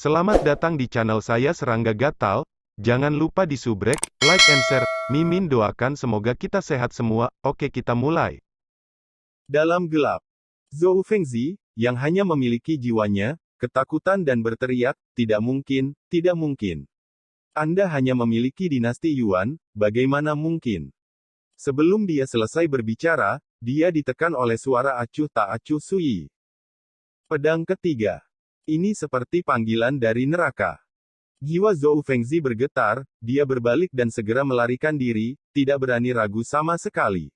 Selamat datang di channel saya Serangga Gatal. Jangan lupa di subrek, like and share. Mimin doakan semoga kita sehat semua. Oke, kita mulai. Dalam gelap, Zhou Fengzi, yang hanya memiliki jiwanya, ketakutan dan berteriak, tidak mungkin, tidak mungkin. Anda hanya memiliki dinasti Yuan, bagaimana mungkin? Sebelum dia selesai berbicara, dia ditekan oleh suara acuh tak acuh Sui. Pedang ketiga. Ini seperti panggilan dari neraka. Jiwa Zhou Fengzi bergetar, dia berbalik dan segera melarikan diri, tidak berani ragu sama sekali.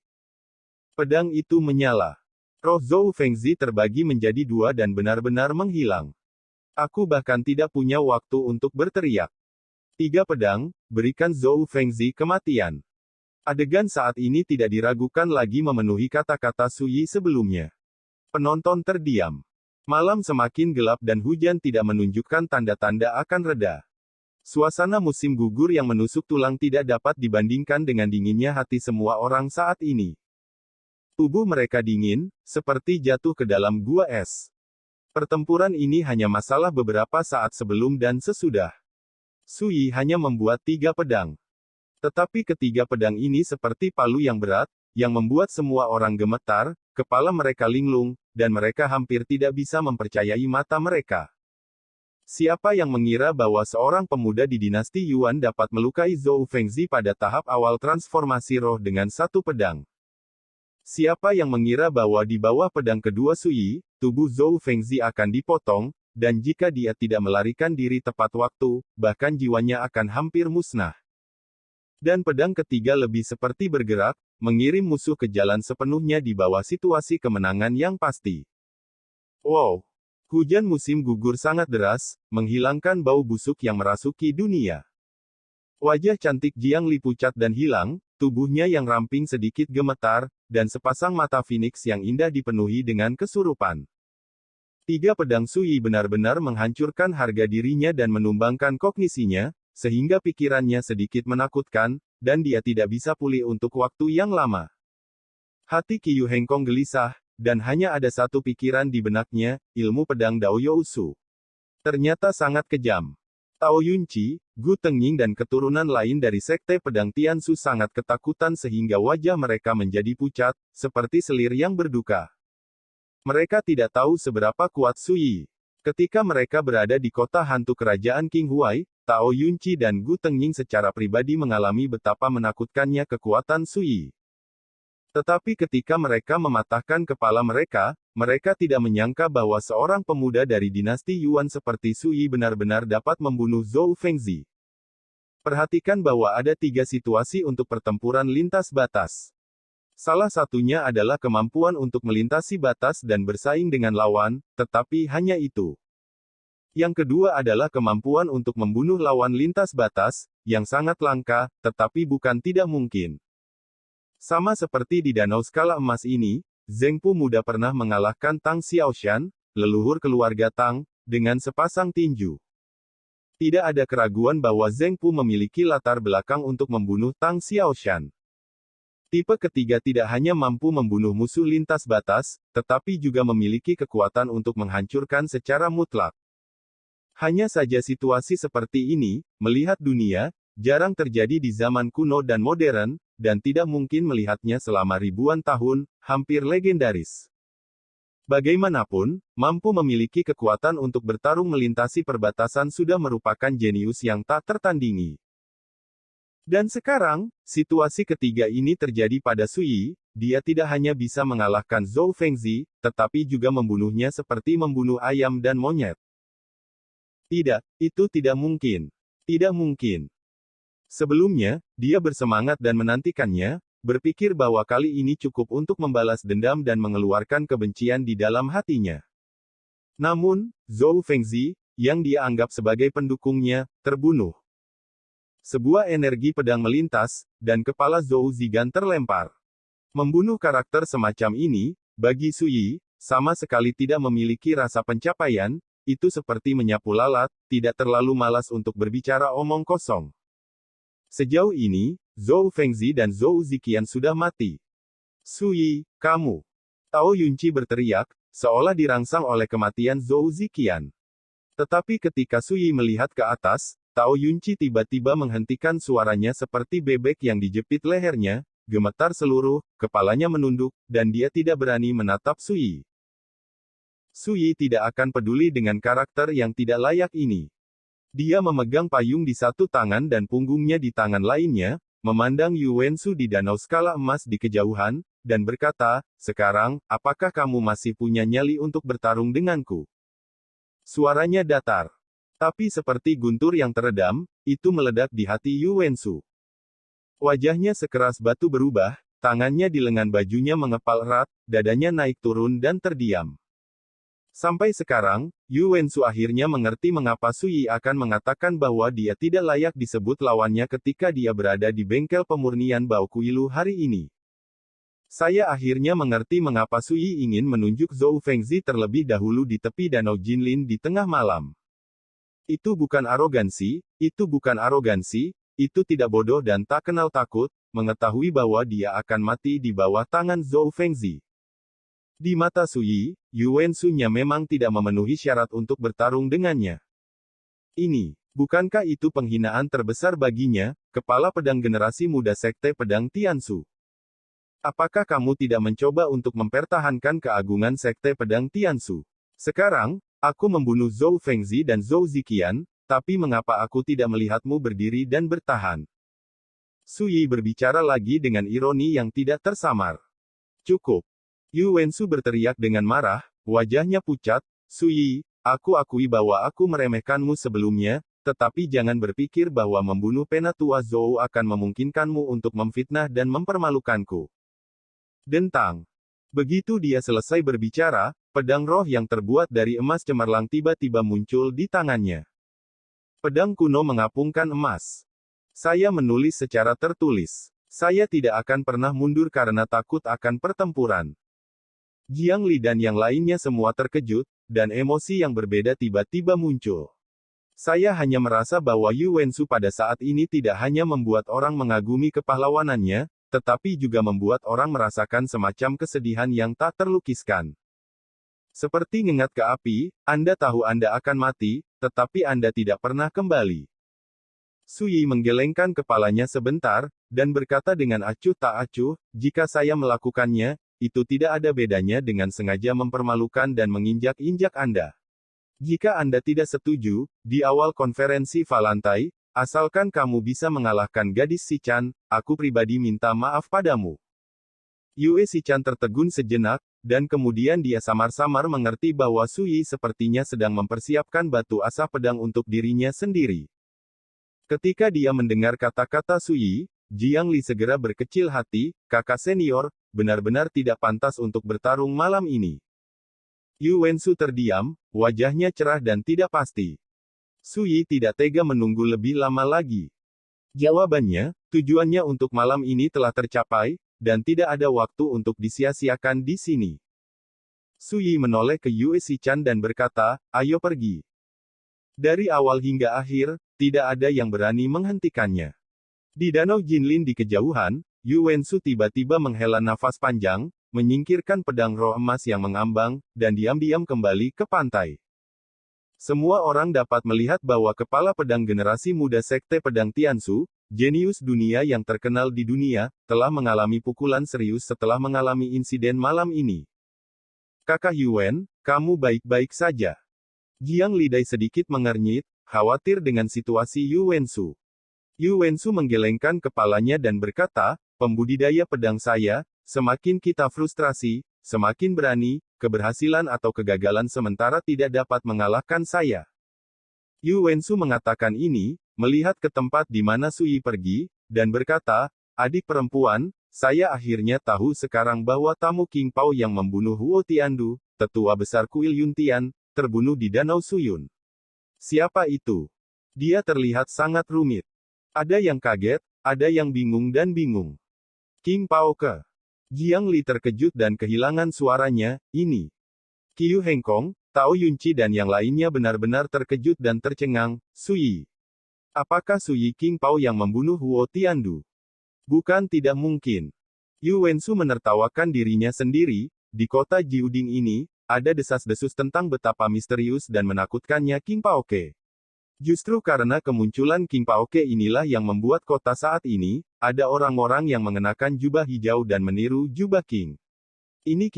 Pedang itu menyala. Roh Zhou Fengzi terbagi menjadi dua dan benar-benar menghilang. Aku bahkan tidak punya waktu untuk berteriak. 3 pedang, berikan Zhou Fengzi kematian. Adegan saat ini tidak diragukan lagi memenuhi kata-kata Sui sebelumnya. Penonton terdiam. Malam semakin gelap dan hujan tidak menunjukkan tanda-tanda akan reda. Suasana musim gugur yang menusuk tulang tidak dapat dibandingkan dengan dinginnya hati semua orang saat ini. Tubuh mereka dingin, seperti jatuh ke dalam gua es. Pertempuran ini hanya masalah beberapa saat sebelum dan sesudah. Sui hanya membuat 3 pedang. Tetapi ketiga pedang ini seperti palu yang berat, yang membuat semua orang gemetar, kepala mereka linglung, dan mereka hampir tidak bisa mempercayai mata mereka. Siapa yang mengira bahwa seorang pemuda di dinasti Yuan dapat melukai Zhou Fengzi pada tahap awal transformasi roh dengan 1 pedang? Siapa yang mengira bahwa di bawah pedang kedua Sui, tubuh Zhou Fengzi akan dipotong, dan jika dia tidak melarikan diri tepat waktu, bahkan jiwanya akan hampir musnah. Dan pedang ketiga lebih seperti bergerak, mengirim musuh ke jalan sepenuhnya di bawah situasi kemenangan yang pasti. Wow! Hujan musim gugur sangat deras, menghilangkan bau busuk yang merasuki dunia. Wajah cantik Jiang Li pucat dan hilang, tubuhnya yang ramping sedikit gemetar, dan sepasang mata Phoenix yang indah dipenuhi dengan kesurupan. 3 pedang Sui benar-benar menghancurkan harga dirinya dan menumbangkan kognisinya, sehingga pikirannya sedikit menakutkan, dan dia tidak bisa pulih untuk waktu yang lama. Hati Qiyu Hengkong gelisah, dan hanya ada satu pikiran di benaknya, ilmu pedang Dao Yousu. Ternyata sangat kejam. Tao Yunqi, Gu Tengying dan keturunan lain dari sekte pedang Tiansu sangat ketakutan sehingga wajah mereka menjadi pucat, seperti selir yang berduka. Mereka tidak tahu seberapa kuat Sui. Ketika mereka berada di kota hantu kerajaan King Huai, Tao Yunqi dan Gu Tengying secara pribadi mengalami betapa menakutkannya kekuatan Sui. Tetapi ketika mereka mematahkan kepala mereka, mereka tidak menyangka bahwa seorang pemuda dari dinasti Yuan seperti Sui benar-benar dapat membunuh Zhou Fengzi. Perhatikan bahwa ada 3 situasi untuk pertempuran lintas batas. Salah satunya adalah kemampuan untuk melintasi batas dan bersaing dengan lawan, tetapi hanya itu. Yang kedua adalah kemampuan untuk membunuh lawan lintas batas, yang sangat langka, tetapi bukan tidak mungkin. Sama seperti di Danau Skala Emas ini, Zheng Pu muda pernah mengalahkan Tang Xiaoshan, leluhur keluarga Tang, dengan sepasang tinju. Tidak ada keraguan bahwa Zheng Pu memiliki latar belakang untuk membunuh Tang Xiaoshan. Tipe ketiga tidak hanya mampu membunuh musuh lintas batas, tetapi juga memiliki kekuatan untuk menghancurkan secara mutlak. Hanya saja situasi seperti ini, melihat dunia, jarang terjadi di zaman kuno dan modern, dan tidak mungkin melihatnya selama ribuan tahun, hampir legendaris. Bagaimanapun, mampu memiliki kekuatan untuk bertarung melintasi perbatasan sudah merupakan jenius yang tak tertandingi. Dan sekarang, situasi ketiga ini terjadi pada Sui, dia tidak hanya bisa mengalahkan Zhou Fengzi, tetapi juga membunuhnya seperti membunuh ayam dan monyet. Tidak, itu tidak mungkin. Tidak mungkin. Sebelumnya, dia bersemangat dan menantikannya, berpikir bahwa kali ini cukup untuk membalas dendam dan mengeluarkan kebencian di dalam hatinya. Namun, Zhou Fengzi, yang dia anggap sebagai pendukungnya, terbunuh. Sebuah energi pedang melintas, dan kepala Zhou Zigan terlempar. Membunuh karakter semacam ini, bagi Sui, sama sekali tidak memiliki rasa pencapaian. Itu seperti menyapu lalat, tidak terlalu malas untuk berbicara omong kosong. Sejauh ini, Zhou Fengzi dan Zhou Ziqian sudah mati. Sui, kamu. Tao Yunqi berteriak, seolah dirangsang oleh kematian Zhou Ziqian. Tetapi ketika Sui melihat ke atas, Tao Yunci tiba-tiba menghentikan suaranya seperti bebek yang dijepit lehernya, gemetar seluruh, kepalanya menunduk, dan dia tidak berani menatap Sui. Sui tidak akan peduli dengan karakter yang tidak layak ini. Dia memegang payung di satu tangan dan punggungnya di tangan lainnya, memandang Yu Wensu di danau skala emas di kejauhan, dan berkata, "Sekarang, apakah kamu masih punya nyali untuk bertarung denganku?" Suaranya datar. Tapi seperti guntur yang teredam, itu meledak di hati Yu Wensu. Wajahnya sekeras batu berubah, tangannya di lengan bajunya mengepal erat, dadanya naik turun dan terdiam. Sampai sekarang, Yu Wensu akhirnya mengerti mengapa Sui akan mengatakan bahwa dia tidak layak disebut lawannya ketika dia berada di bengkel pemurnian Baokuilu hari ini. Saya akhirnya mengerti mengapa Sui ingin menunjuk Zhou Fengzi terlebih dahulu di tepi danau Jinlin di tengah malam. Itu bukan arogansi, itu tidak bodoh dan tak kenal takut, mengetahui bahwa dia akan mati di bawah tangan Zhou Fengzi. Di mata Sui, Yu Wensu-nya memang tidak memenuhi syarat untuk bertarung dengannya. Ini, bukankah itu penghinaan terbesar baginya, kepala pedang generasi muda Sekte Pedang Tiansu? Apakah kamu tidak mencoba untuk mempertahankan keagungan Sekte Pedang Tiansu? Sekarang, aku membunuh Zhou Fengzi dan Zhou Ziqian, tapi mengapa aku tidak melihatmu berdiri dan bertahan? Sui berbicara lagi dengan ironi yang tidak tersamar. Cukup. Yu Wensu berteriak dengan marah, wajahnya pucat, "Sui, aku akui bahwa aku meremehkanmu sebelumnya, tetapi jangan berpikir bahwa membunuh Penatua Zhou akan memungkinkanmu untuk memfitnah dan mempermalukanku." Dentang. Begitu dia selesai berbicara, pedang roh yang terbuat dari emas cemerlang tiba-tiba muncul di tangannya. Pedang kuno mengapungkan emas. Saya menulis secara tertulis. Saya tidak akan pernah mundur karena takut akan pertempuran. Jiang Li dan yang lainnya semua terkejut, dan emosi yang berbeda tiba-tiba muncul. Saya hanya merasa bahwa Yu Wensu pada saat ini tidak hanya membuat orang mengagumi kepahlawanannya, tetapi juga membuat orang merasakan semacam kesedihan yang tak terlukiskan. Seperti ngengat ke api, Anda tahu Anda akan mati, tetapi Anda tidak pernah kembali. Sui menggelengkan kepalanya sebentar, dan berkata dengan acuh tak acuh, "Jika saya melakukannya, itu tidak ada bedanya dengan sengaja mempermalukan dan menginjak-injak Anda. Jika Anda tidak setuju, di awal konferensi Valantai, asalkan kamu bisa mengalahkan gadis Sichan, aku pribadi minta maaf padamu." Yue Sichan tertegun sejenak, dan kemudian dia samar-samar mengerti bahwa Sui sepertinya sedang mempersiapkan batu asah pedang untuk dirinya sendiri. Ketika dia mendengar kata-kata Sui, Jiang Li segera berkecil hati, "Kakak senior, benar-benar tidak pantas untuk bertarung malam ini." Yu Wensu terdiam, wajahnya cerah dan tidak pasti. Sui tidak tega menunggu lebih lama lagi. Jawabannya, tujuannya untuk malam ini telah tercapai, dan tidak ada waktu untuk disia-siakan di sini. Sui menoleh ke Yue Sichan dan berkata, "Ayo pergi." Dari awal hingga akhir, tidak ada yang berani menghentikannya. Di danau Jinlin di kejauhan, Yu Wensu tiba-tiba menghela nafas panjang, menyingkirkan pedang roh emas yang mengambang, dan diam-diam kembali ke pantai. Semua orang dapat melihat bahwa kepala pedang generasi muda Sekte Pedang Tiansu, jenius dunia yang terkenal di dunia, telah mengalami pukulan serius setelah mengalami insiden malam ini. "Kakak Yuan, kamu baik-baik saja?" Jiang Lidai sedikit mengernyit, khawatir dengan situasi Yu Wensu. Yu Wensu menggelengkan kepalanya dan berkata, "Pembudidaya pedang saya, semakin kita frustrasi, semakin berani, keberhasilan atau kegagalan sementara tidak dapat mengalahkan saya." Yu Wensu mengatakan ini, melihat ke tempat di mana Sui pergi, dan berkata, "Adik perempuan, saya akhirnya tahu sekarang bahwa tamu King Pao yang membunuh Huo Tiandu, tetua besar Kuil Yuntian, terbunuh di Danau Suyun. Siapa itu?" Dia terlihat sangat rumit. Ada yang kaget, ada yang bingung dan bingung. "King Pao ke?" Jiang Li terkejut dan kehilangan suaranya. "Ini." Qiu Hengkong, Tao Yunci dan yang lainnya benar-benar terkejut dan tercengang. "Sui. Apakah Sui King Pao yang membunuh Huo Tiandu?" "Bukan, tidak mungkin." Yu Wensu menertawakan dirinya sendiri. Di kota Jiuding ini, ada desas-desus tentang betapa misterius dan menakutkannya King Paoke. Justru karena kemunculan King Paoke inilah yang membuat kota saat ini, ada orang-orang yang mengenakan jubah hijau dan meniru jubah King. Ini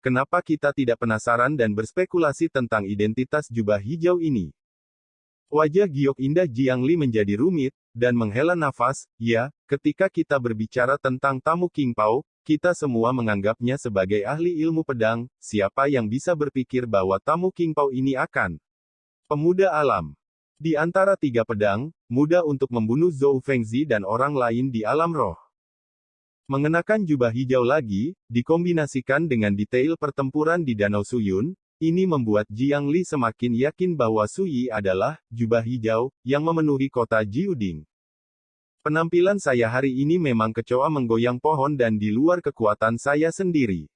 kenapa kita tidak penasaran dan berspekulasi tentang identitas jubah hijau ini? Wajah giok indah Jiang Li menjadi rumit, dan menghela nafas. Ya, ketika kita berbicara tentang tamu King Pao, kita semua menganggapnya sebagai ahli ilmu pedang. Siapa yang bisa berpikir bahwa tamu King Pao ini akan pemuda alam? Di antara tiga pedang, mudah untuk membunuh Zhou Fengzi dan orang lain di alam roh. Mengenakan jubah hijau lagi, dikombinasikan dengan detail pertempuran di Danau Suyun, ini membuat Jiang Li semakin yakin bahwa Suyi adalah jubah hijau yang memenuhi kota Jiuding. Penampilan saya hari ini memang kecoa menggoyang pohon dan di luar kekuatan saya sendiri.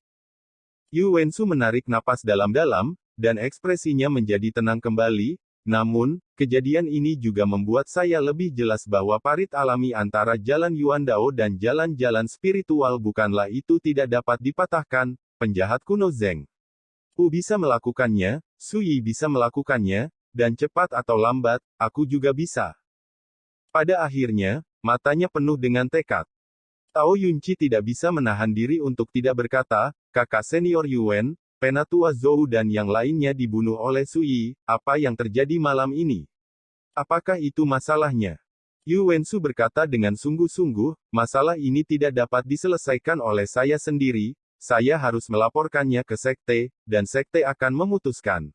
Yu Wensu menarik napas dalam-dalam, dan ekspresinya menjadi tenang kembali. Namun, kejadian ini juga membuat saya lebih jelas bahwa parit alami antara jalan Yuandao dan jalan-jalan spiritual bukanlah itu tidak dapat dipatahkan. Penjahat kuno Zeng Wu bisa melakukannya, Suyi bisa melakukannya, dan cepat atau lambat, aku juga bisa. Pada akhirnya, matanya penuh dengan tekad. Tao Yunci tidak bisa menahan diri untuk tidak berkata, kakak senior Yuan, Penatua Zhou dan yang lainnya dibunuh oleh Suyi, apa yang terjadi malam ini? Apakah itu masalahnya? Yu Wensu berkata dengan sungguh-sungguh, masalah ini tidak dapat diselesaikan oleh saya sendiri, saya harus melaporkannya ke sekte, dan sekte akan memutuskan.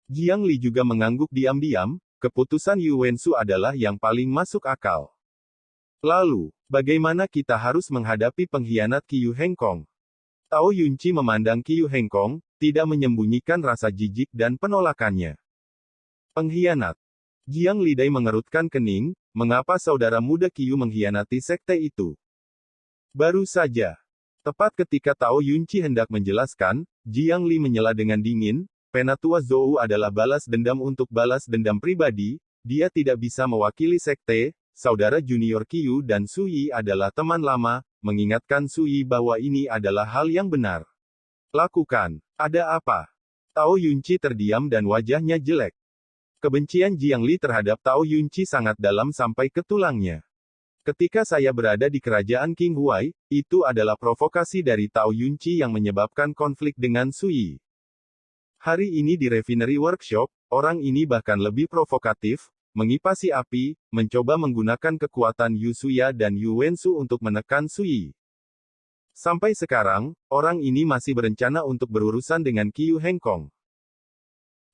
Jiang Li juga mengangguk diam-diam, keputusan Yu Wensu adalah yang paling masuk akal. Lalu, bagaimana kita harus menghadapi pengkhianat Qiu Hengkong? Tao Yunci memandang Qiu Hengkong, tidak menyembunyikan rasa jijik dan penolakannya. Pengkhianat. Jiang Lidai mengerutkan kening, mengapa saudara muda Qiu mengkhianati sekte itu? Baru saja. Tepat ketika Tao Yunci hendak menjelaskan, Jiang Li menyela dengan dingin, Penatua Zhou adalah balas dendam untuk balas dendam pribadi, dia tidak bisa mewakili sekte, saudara junior Qiu dan Suyi adalah teman lama, mengingatkan Suyi bahwa ini adalah hal yang benar. Lakukan. Ada apa? Tao Yunci terdiam dan wajahnya jelek. Kebencian Jiang Li terhadap Tao Yunci sangat dalam sampai ke tulangnya. Ketika saya berada di kerajaan King Huai, itu adalah provokasi dari Tao Yunci yang menyebabkan konflik dengan Suyi. Hari ini di Refinery Workshop, orang ini bahkan lebih provokatif, mengipasi api, mencoba menggunakan kekuatan Yu Suya dan Yu Wensu untuk menekan Suyi. Sampai sekarang, orang ini masih berencana untuk berurusan dengan Qiu Hengkong.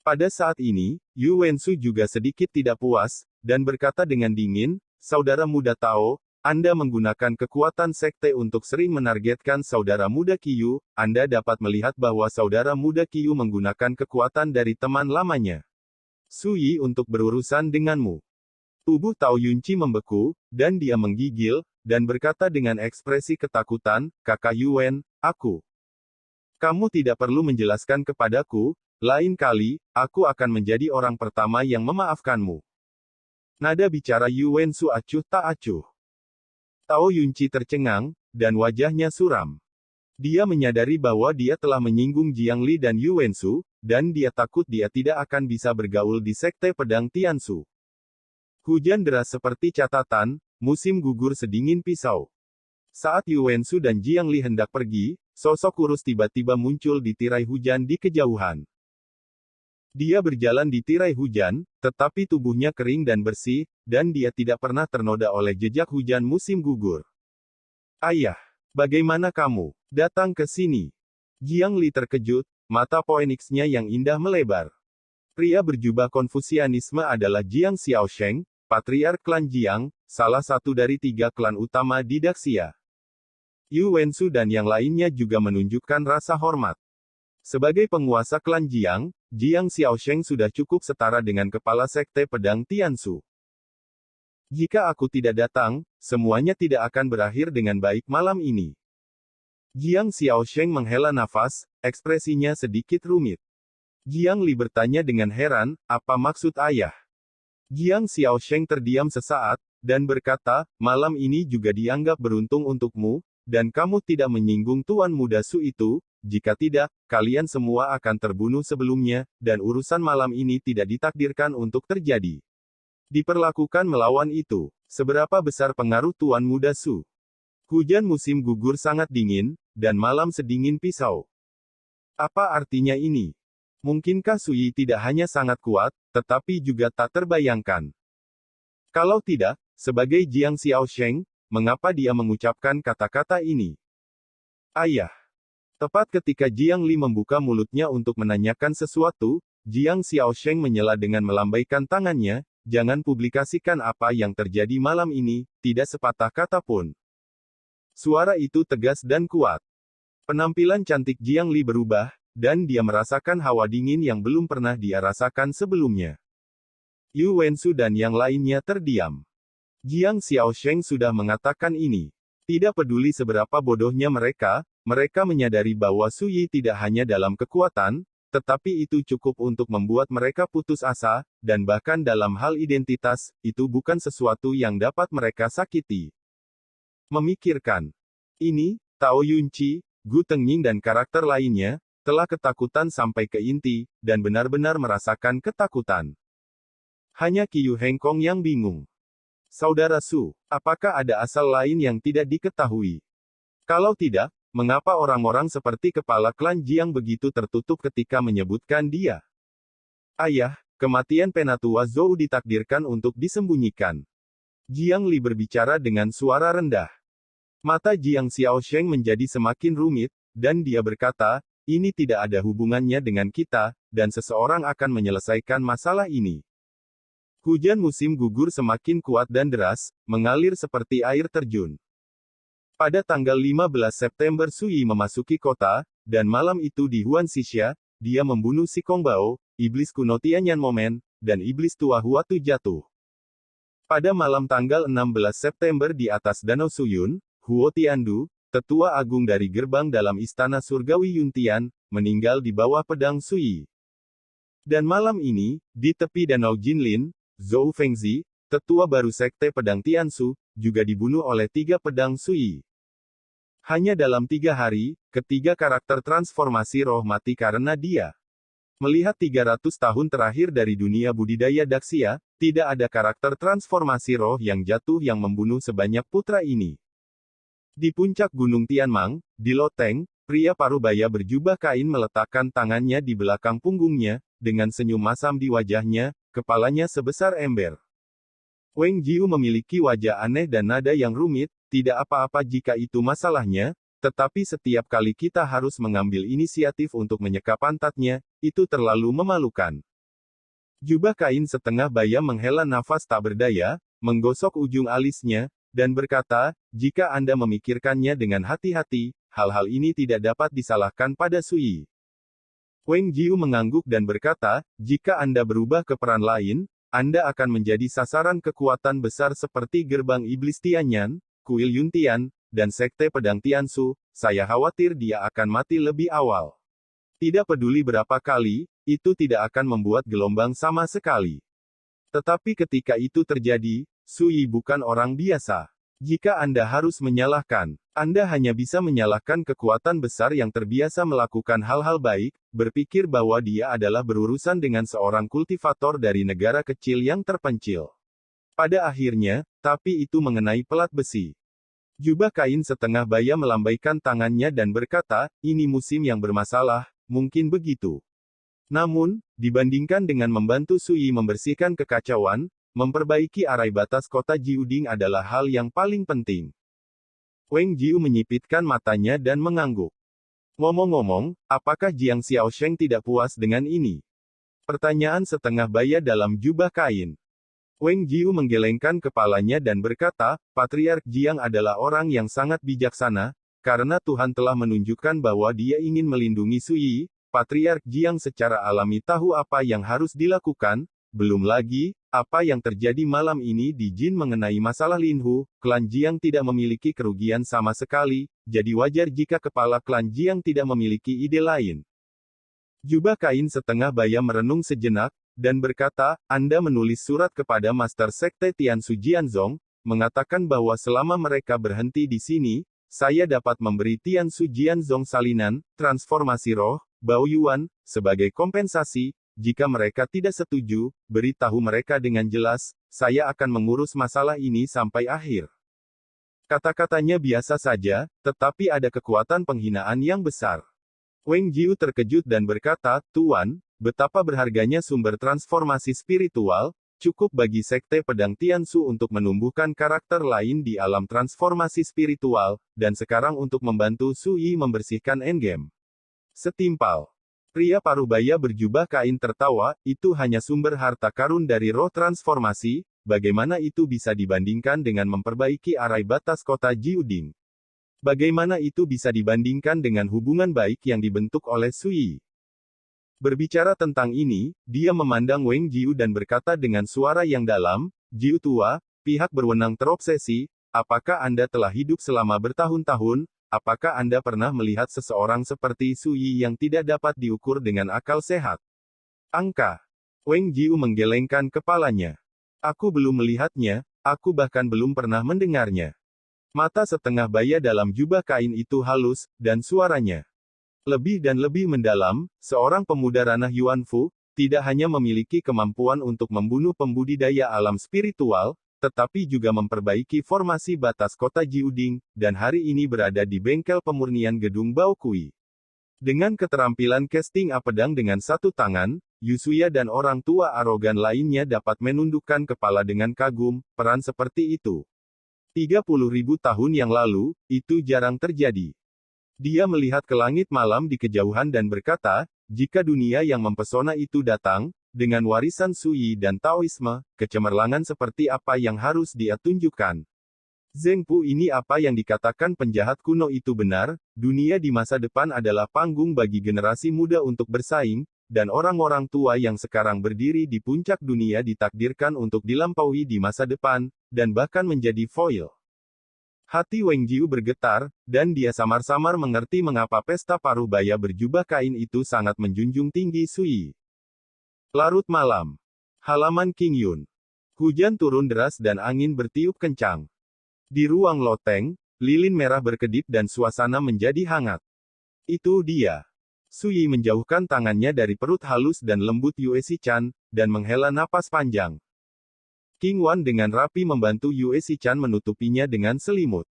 Pada saat ini, Yu Wensu juga sedikit tidak puas, dan berkata dengan dingin, saudara muda Tao, Anda menggunakan kekuatan sekte untuk sering menargetkan saudara muda Qiu, Anda dapat melihat bahwa saudara muda Qiu menggunakan kekuatan dari teman lamanya Suyi untuk berurusan denganmu. Tubuh Tao Yunci membeku, dan dia menggigil, dan berkata dengan ekspresi ketakutan, kakak Yuan, kamu tidak perlu menjelaskan kepadaku, lain kali, aku akan menjadi orang pertama yang memaafkanmu. Nada bicara Yu Wensu acuh tak acuh. Tao Yunci tercengang, dan wajahnya suram. Dia menyadari bahwa dia telah menyinggung Jiang Li dan Yu Wensu, dan dia takut dia tidak akan bisa bergaul di sekte pedang Tiansu. Hujan deras seperti catatan, musim gugur sedingin pisau. Saat Yu Wensu dan Jiang Li hendak pergi, sosok kurus tiba-tiba muncul di tirai hujan di kejauhan. Dia berjalan di tirai hujan, tetapi tubuhnya kering dan bersih, dan dia tidak pernah ternoda oleh jejak hujan musim gugur. Ayah, bagaimana kamu datang ke sini? Jiang Li terkejut, mata Phoenix-nya yang indah melebar. Pria berjubah Konfusianisme adalah Jiang Xiaosheng, patriark klan Jiang, salah satu dari 3 klan utama di Daxia. Yu Wensu dan yang lainnya juga menunjukkan rasa hormat. Sebagai penguasa klan Jiang, Jiang Xiaosheng sudah cukup setara dengan kepala sekte pedang Tiansu. Jika aku tidak datang, semuanya tidak akan berakhir dengan baik malam ini. Jiang Xiaosheng menghela nafas, ekspresinya sedikit rumit. Jiang Li bertanya dengan heran, apa maksud ayah? Jiang Xiaosheng terdiam sesaat, dan berkata, malam ini juga dianggap beruntung untukmu, dan kamu tidak menyinggung Tuan Muda Su itu, jika tidak, kalian semua akan terbunuh sebelumnya, dan urusan malam ini tidak ditakdirkan untuk terjadi. Diperlakukan melawan itu. Seberapa besar pengaruh Tuan Muda Su? Hujan musim gugur sangat dingin, dan malam sedingin pisau. Apa artinya ini? Mungkinkah Sui tidak hanya sangat kuat, tetapi juga tak terbayangkan? Kalau tidak, sebagai Jiang Xiaosheng, mengapa dia mengucapkan kata-kata ini? Ayah. Tepat ketika Jiang Li membuka mulutnya untuk menanyakan sesuatu, Jiang Xiaosheng menyela dengan melambaikan tangannya, jangan publikasikan apa yang terjadi malam ini, tidak sepatah kata pun. Suara itu tegas dan kuat. Penampilan cantik Jiang Li berubah, dan dia merasakan hawa dingin yang belum pernah dia rasakan sebelumnya. Yu Wensu dan yang lainnya terdiam. Jiang Xiaosheng sudah mengatakan ini. Tidak peduli seberapa bodohnya mereka menyadari bahwa Su Yi tidak hanya dalam kekuatan, tetapi itu cukup untuk membuat mereka putus asa, dan bahkan dalam hal identitas, itu bukan sesuatu yang dapat mereka sakiti. Memikirkan ini, Tao Yunqi, Gu Tengying dan karakter lainnya, telah ketakutan sampai ke inti, dan benar-benar merasakan ketakutan. Hanya Qiyu Hengkong yang bingung. Saudara Su, apakah ada asal lain yang tidak diketahui? Kalau tidak, mengapa orang-orang seperti kepala klan Jiang begitu tertutup ketika menyebutkan dia? Ayah, kematian penatua Zhou ditakdirkan untuk disembunyikan. Jiang Li berbicara dengan suara rendah. Mata Jiang Xiaosheng menjadi semakin rumit, dan dia berkata, ini tidak ada hubungannya dengan kita, dan seseorang akan menyelesaikan masalah ini. Hujan musim gugur semakin kuat dan deras, mengalir seperti air terjun. Pada tanggal 15 September Sui memasuki kota, dan malam itu di Huan Xixia, dia membunuh si Kongbao, iblis kuno Tianyan Momen, dan iblis tua Huatu jatuh. Pada malam tanggal 16 September di atas Danau Suyun, Huo Tiandu, tetua agung dari gerbang dalam istana surgawi Yuntian, meninggal di bawah pedang Sui. Dan malam ini, di tepi Danau Jinlin, Zhou Fengzi, tetua baru sekte pedang Tiansu, juga dibunuh oleh 3 pedang Sui. Hanya dalam 3 hari, ketiga karakter transformasi roh mati karena dia. Melihat 300 tahun terakhir dari dunia budidaya Daxia, tidak ada karakter transformasi roh yang jatuh yang membunuh sebanyak putra ini. Di puncak Gunung Tianmang, di Loteng, pria parubaya berjubah kain meletakkan tangannya di belakang punggungnya, dengan senyum masam di wajahnya, kepalanya sebesar ember. Wang Jiu memiliki wajah aneh dan nada yang rumit, tidak apa-apa jika itu masalahnya, tetapi setiap kali kita harus mengambil inisiatif untuk menyeka pantatnya, itu terlalu memalukan. Jubah kain setengah bayam menghela nafas tak berdaya, menggosok ujung alisnya, dan berkata, jika Anda memikirkannya dengan hati-hati, hal-hal ini tidak dapat disalahkan pada Sui. Wang Jiu mengangguk dan berkata, jika Anda berubah ke peran lain, Anda akan menjadi sasaran kekuatan besar seperti gerbang iblis Tianyan, kuil Yuntian, dan sekte pedang Tiansu, saya khawatir dia akan mati lebih awal. Tidak peduli berapa kali, itu tidak akan membuat gelombang sama sekali. Tetapi ketika itu terjadi, Sui bukan orang biasa. Jika Anda harus menyalahkan, Anda hanya bisa menyalahkan kekuatan besar yang terbiasa melakukan hal-hal baik, berpikir bahwa dia adalah berurusan dengan seorang kultivator dari negara kecil yang terpencil. Pada akhirnya, tapi itu mengenai pelat besi. Jubah kain setengah baya melambaikan tangannya dan berkata, ini musim yang bermasalah, mungkin begitu. Namun, dibandingkan dengan membantu Sui membersihkan kekacauan, memperbaiki arai batas kota Jiuding adalah hal yang paling penting. Wang Jiu menyipitkan matanya dan mengangguk. Ngomong-ngomong, apakah Jiang Xiaosheng tidak puas dengan ini? Pertanyaan setengah baya dalam jubah kain. Wang Jiu menggelengkan kepalanya dan berkata, Patriark Jiang adalah orang yang sangat bijaksana, karena Tuhan telah menunjukkan bahwa dia ingin melindungi Sui. Patriark Jiang secara alami tahu apa yang harus dilakukan, belum lagi, apa yang terjadi malam ini di Jin mengenai masalah Linhu, klan Jiang tidak memiliki kerugian sama sekali, jadi wajar jika kepala klan Jiang tidak memiliki ide lain. Jubah kain setengah baya merenung sejenak, dan berkata, Anda menulis surat kepada Master Sekte Tiansu Jianzong, mengatakan bahwa selama mereka berhenti di sini, saya dapat memberi Tiansu Jianzong salinan, transformasi roh, Bao Yuan, sebagai kompensasi. Jika mereka tidak setuju, beritahu mereka dengan jelas, saya akan mengurus masalah ini sampai akhir. Kata-katanya biasa saja, tetapi ada kekuatan penghinaan yang besar. Wang Jiu terkejut dan berkata, Tuan, betapa berharganya sumber transformasi spiritual, cukup bagi Sekte Pedang Tiansu untuk menumbuhkan karakter lain di alam transformasi spiritual, dan sekarang untuk membantu Sui membersihkan endgame. Setimpal. Pria parubaya berjubah kain tertawa, itu hanya sumber harta karun dari roh transformasi, bagaimana itu bisa dibandingkan dengan memperbaiki arai batas kota Jiuding? Bagaimana itu bisa dibandingkan dengan hubungan baik yang dibentuk oleh Sui? Berbicara tentang ini, dia memandang Wang Jiu dan berkata dengan suara yang dalam, Jiu tua, pihak berwenang terobsesi, apakah Anda telah hidup selama bertahun-tahun? Apakah Anda pernah melihat seseorang seperti Sui yang tidak dapat diukur dengan akal sehat? Angka. Wang Jiu menggelengkan kepalanya. Aku belum melihatnya, aku bahkan belum pernah mendengarnya. Mata setengah baya dalam jubah kain itu halus, dan suaranya lebih dan lebih mendalam. Seorang pemuda ranah Yuanfu, tidak hanya memiliki kemampuan untuk membunuh pembudidaya alam spiritual, tetapi juga memperbaiki formasi batas kota Jiuding, dan hari ini berada di bengkel pemurnian gedung Baokui. Dengan keterampilan casting pedang dengan satu tangan, Yusuya dan orang tua arogan lainnya dapat menundukkan kepala dengan kagum. Peran seperti itu 30.000 tahun yang lalu, itu jarang terjadi. Dia melihat ke langit malam di kejauhan dan berkata, jika dunia yang mempesona itu datang, dengan warisan Sui dan Taoisme, kecemerlangan seperti apa yang harus dia tunjukkan? Zheng Pu, ini apa yang dikatakan penjahat kuno itu benar, dunia di masa depan adalah panggung bagi generasi muda untuk bersaing, dan orang-orang tua yang sekarang berdiri di puncak dunia ditakdirkan untuk dilampaui di masa depan, dan bahkan menjadi foil. Hati Wang Jiu bergetar, dan dia samar-samar mengerti mengapa pesta parubaya berjubah kain itu sangat menjunjung tinggi Sui. Larut malam. Halaman King Yun. Hujan turun deras dan angin bertiup kencang. Di ruang loteng, lilin merah berkedip dan suasana menjadi hangat. Itu dia. Sui menjauhkan tangannya dari perut halus dan lembut Yue Chan, dan menghela napas panjang. King Wan dengan rapi membantu Yue Chan menutupinya dengan selimut.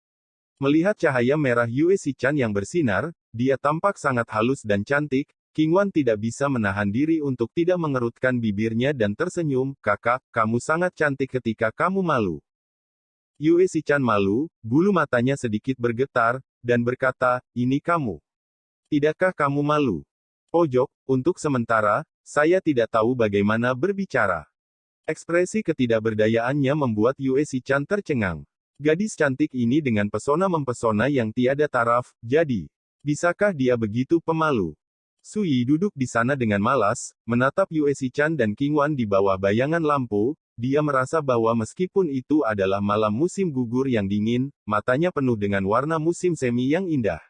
Melihat cahaya merah Yue Chan yang bersinar, dia tampak sangat halus dan cantik. King Wan tidak bisa menahan diri untuk tidak mengerutkan bibirnya dan tersenyum, kakak, kamu sangat cantik ketika kamu malu. Yue Chan malu, bulu matanya sedikit bergetar, dan berkata, ini kamu. Tidakkah kamu malu? Pojok, untuk sementara, saya tidak tahu bagaimana berbicara. Ekspresi ketidakberdayaannya membuat Yue Chan tercengang. Gadis cantik ini dengan pesona mempesona yang tiada taraf, jadi, bisakah dia begitu pemalu? Sui duduk di sana dengan malas, menatap Yue Chan dan King Wan di bawah bayangan lampu. Dia merasa bahwa meskipun itu adalah malam musim gugur yang dingin, matanya penuh dengan warna musim semi yang indah,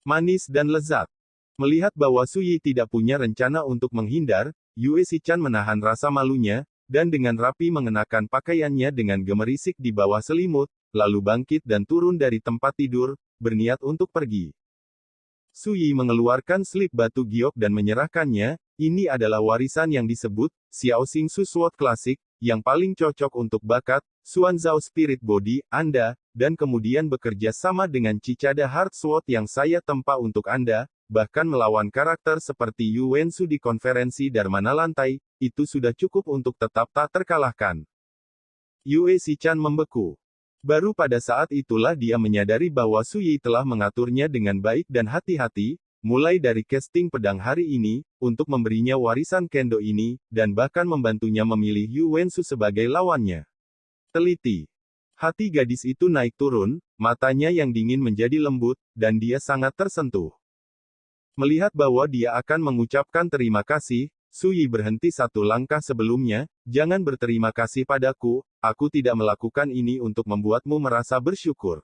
manis dan lezat. Melihat bahwa Sui tidak punya rencana untuk menghindar, Yue Chan menahan rasa malunya, dan dengan rapi mengenakan pakaiannya dengan gemerisik di bawah selimut, lalu bangkit dan turun dari tempat tidur, berniat untuk pergi. Sui mengeluarkan slip batu giok dan menyerahkannya. Ini adalah warisan yang disebut Xiaoxing Su Sword Classic, yang paling cocok untuk bakat Xuanzao Spirit Body Anda, dan kemudian bekerja sama dengan Cicada Heart Sword yang saya tempa untuk Anda, bahkan melawan karakter seperti Yu Wensu di konferensi Dharmana Lantai, itu sudah cukup untuk tetap tak terkalahkan. Yue Chan membeku. Baru pada saat itulah dia menyadari bahwa Sui telah mengaturnya dengan baik dan hati-hati, mulai dari casting pedang hari ini, untuk memberinya warisan kendo ini, dan bahkan membantunya memilih Yu Wensu sebagai lawannya. Teliti. Hati gadis itu naik turun, matanya yang dingin menjadi lembut, dan dia sangat tersentuh. Melihat bahwa dia akan mengucapkan terima kasih, Sui berhenti satu langkah sebelumnya, jangan berterima kasih padaku, aku tidak melakukan ini untuk membuatmu merasa bersyukur.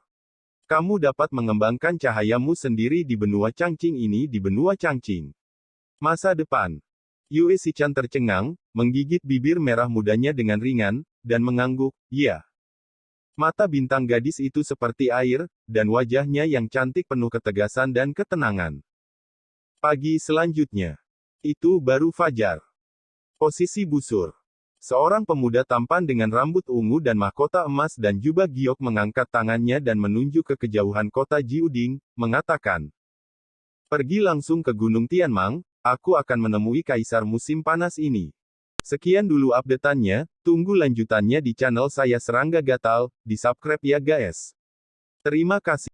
Kamu dapat mengembangkan cahayamu sendiri di benua Changqing ini di benua Changqing. Masa depan. Yue Chan tercengang, menggigit bibir merah mudanya dengan ringan, dan mengangguk, ya. Mata bintang gadis itu seperti air, dan wajahnya yang cantik penuh ketegasan dan ketenangan. Pagi selanjutnya. Itu baru fajar. Posisi busur. Seorang pemuda tampan dengan rambut ungu dan mahkota emas dan jubah giok mengangkat tangannya dan menunjuk ke kejauhan kota Jiuding, mengatakan, "Pergi langsung ke Gunung Tianmang, aku akan menemui kaisar musim panas ini." Sekian dulu update-annya, tunggu lanjutannya di channel saya Serangga Gatal, di subscribe ya guys. Terima kasih.